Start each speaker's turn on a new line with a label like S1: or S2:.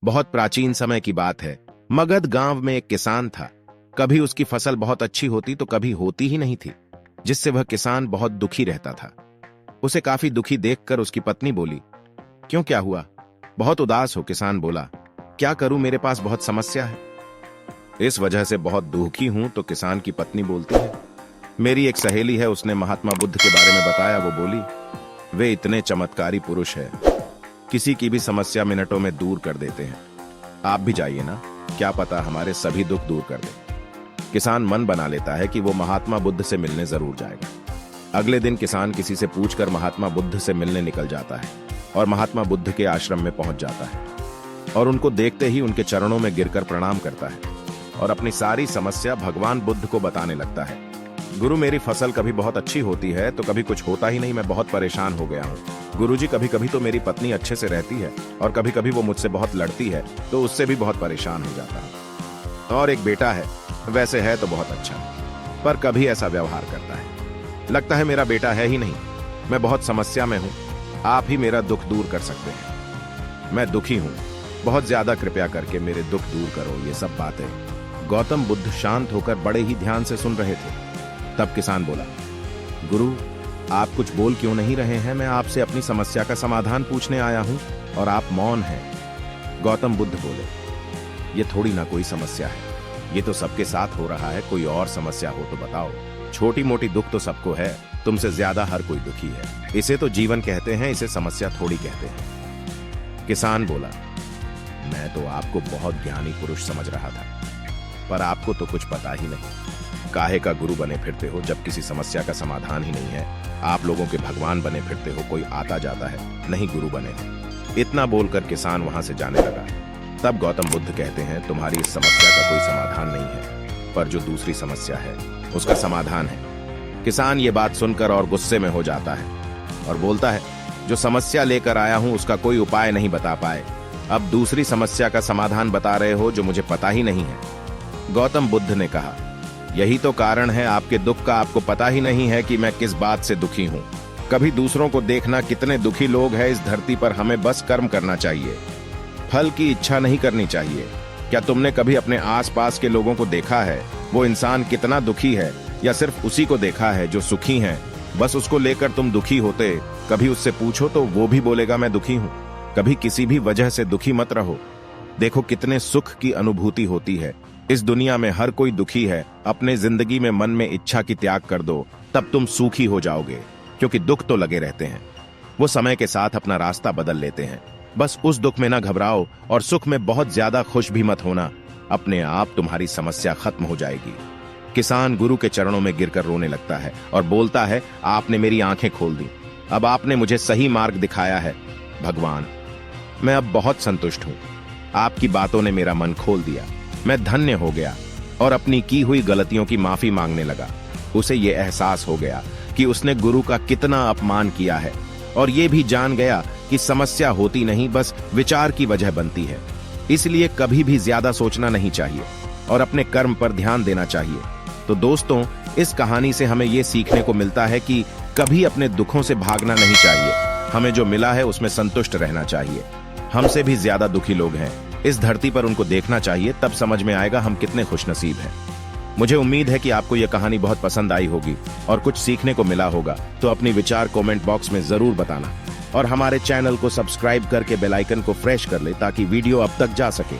S1: बहुत प्राचीन समय की बात है। मगध गांव में एक किसान था। कभी उसकी फसल बहुत अच्छी होती तो कभी होती ही नहीं थी, जिससे वह किसान बहुत दुखी रहता था। उसे काफी दुखी देखकर उसकी पत्नी बोली, क्यों, क्या हुआ? बहुत उदास हो? किसान बोला, क्या करूं, मेरे पास बहुत समस्या है, इस वजह से बहुत दुखी हूं। तो किसान की पत्नी बोलती है, मेरी एक सहेली है, उसने महात्मा बुद्ध के बारे में बताया। वो बोली, वे इतने चमत्कारी पुरुष है, किसी की भी समस्या मिनटों में दूर कर देते हैं। आप भी जाइए ना, क्या पता हमारे सभी दुख दूर कर दे। किसान मन बना लेता है कि वो महात्मा बुद्ध से मिलने जरूर जाएगा। अगले दिन किसान किसी से पूछकर महात्मा बुद्ध से मिलने निकल जाता है और महात्मा बुद्ध के आश्रम में पहुंच जाता है और उनको देखते ही उनके चरणों में गिरकर प्रणाम करता है और अपनी सारी समस्या भगवान बुद्ध को बताने लगता है। गुरु, मेरी फसल कभी बहुत अच्छी होती है तो कभी कुछ होता ही नहीं, मैं बहुत परेशान हो गया हूँ। गुरुजी, कभी कभी तो मेरी पत्नी अच्छे से रहती है और कभी कभी वो मुझसे बहुत लड़ती है तो उससे भी बहुत परेशान हो जाता है। और एक बेटा है, वैसे है तो बहुत अच्छा, पर कभी ऐसा व्यवहार करता है, लगता है मेरा बेटा है ही नहीं। मैं बहुत समस्या में हूँ, आप ही मेरा दुख दूर कर सकते हैं। मैं दुखी हूँ, बहुत ज्यादा, कृपया करके मेरे दुख दूर करो। ये सब बातें गौतम बुद्ध शांत होकर बड़े ही ध्यान से सुन रहे थे। तब किसान बोला, गुरु, आप कुछ बोल क्यों नहीं रहे हैं? मैं आपसे अपनी समस्या का समाधान पूछने आया हूं और आप मौन हैं। गौतम बुद्ध बोले, ये थोड़ी ना कोई समस्या है, ये तो सबके साथ हो रहा है। कोई और समस्या हो तो बताओ। छोटी मोटी दुख तो सबको है, तुमसे ज्यादा हर कोई दुखी है। इसे तो जीवन कहते हैं, इसे समस्या थोड़ी कहते हैं। किसान बोला, मैं तो आपको बहुत ज्ञानी पुरुष समझ रहा था, पर आपको तो कुछ पता ही नहीं। काहे का गुरु बने फिरते हो जब किसी समस्या का समाधान ही नहीं है। आप लोगों के भगवान बने फिरते हो, कोई आता जाता है, नहीं गुरु बने हो। इतना बोलकर किसान वहां से जाने लगा। तब गौतम बुद्ध कहते हैं, तुम्हारी इस समस्या का कोई समाधान नहीं है, पर जो दूसरी समस्या है उसका समाधान है। किसान ये बात सुनकर और गुस्से में हो जाता है और बोलता है, जो समस्या लेकर आया हूं उसका कोई उपाय नहीं बता पाए, अब दूसरी समस्या का समाधान बता रहे हो जो मुझे पता ही नहीं है। गौतम बुद्ध ने कहा, यही तो कारण है आपके दुख का, आपको पता ही नहीं है कि मैं किस बात से दुखी हूँ। कभी दूसरों को देखना, कितने दुखी लोग हैं इस धरती पर, हमें बस कर्म करना चाहिए, फल की इच्छा नहीं करनी चाहिए। क्या तुमने कभी अपने आसपास के लोगों को देखा है, वो इंसान कितना दुखी है, या सिर्फ उसी को देखा है जो सुखी है, बस उसको लेकर तुम दुखी होते? कभी उससे पूछो तो वो भी बोलेगा मैं दुखी हूँ। कभी किसी भी वजह से दुखी मत रहो, देखो कितने सुख की अनुभूति होती है। इस दुनिया में हर कोई दुखी है। अपने जिंदगी में मन में इच्छा की त्याग कर दो, तब तुम सुखी हो जाओगे, क्योंकि दुख तो लगे रहते हैं, वो समय के साथ अपना रास्ता बदल लेते हैं। बस उस दुख में ना घबराओ और सुख में बहुत ज्यादा खुश भी मत होना, अपने आप तुम्हारी समस्या खत्म हो जाएगी। किसान गुरु के चरणों में गिरकर रोने लगता है और बोलता है, आपने मेरी आंखें खोल दी, अब आपने मुझे सही मार्ग दिखाया है। भगवान, मैं अब बहुत संतुष्ट हूँ, आपकी बातों ने मेरा मन खोल दिया, मैं धन्य हो गया और अपनी की हुई गलतियों की माफी मांगने लगा। उसे ये एहसास हो गया कि उसने गुरु का कितना अपमान किया है और ये भी जान गया कि समस्या होती नहीं, बस विचार की वजह बनती है। इसलिए कभी भी ज्यादा सोचना नहीं चाहिए और अपने कर्म पर ध्यान देना चाहिए। तो दोस्तों, इस कहानी से हमें ये सीखने को मिलता है कि कभी अपने दुखों से भागना नहीं चाहिए, हमें जो मिला है उसमें संतुष्ट रहना चाहिए। हमसे भी ज्यादा दुखी लोग हैं इस धरती पर, उनको देखना चाहिए, तब समझ में आएगा हम कितने खुशनसीब हैं। मुझे उम्मीद है कि आपको यह कहानी बहुत पसंद आई होगी और कुछ सीखने को मिला होगा। तो अपनी विचार कमेंट बॉक्स में जरूर बताना और हमारे चैनल को सब्सक्राइब करके बेल आइकन को प्रेस कर ले ताकि वीडियो अब तक जा सके।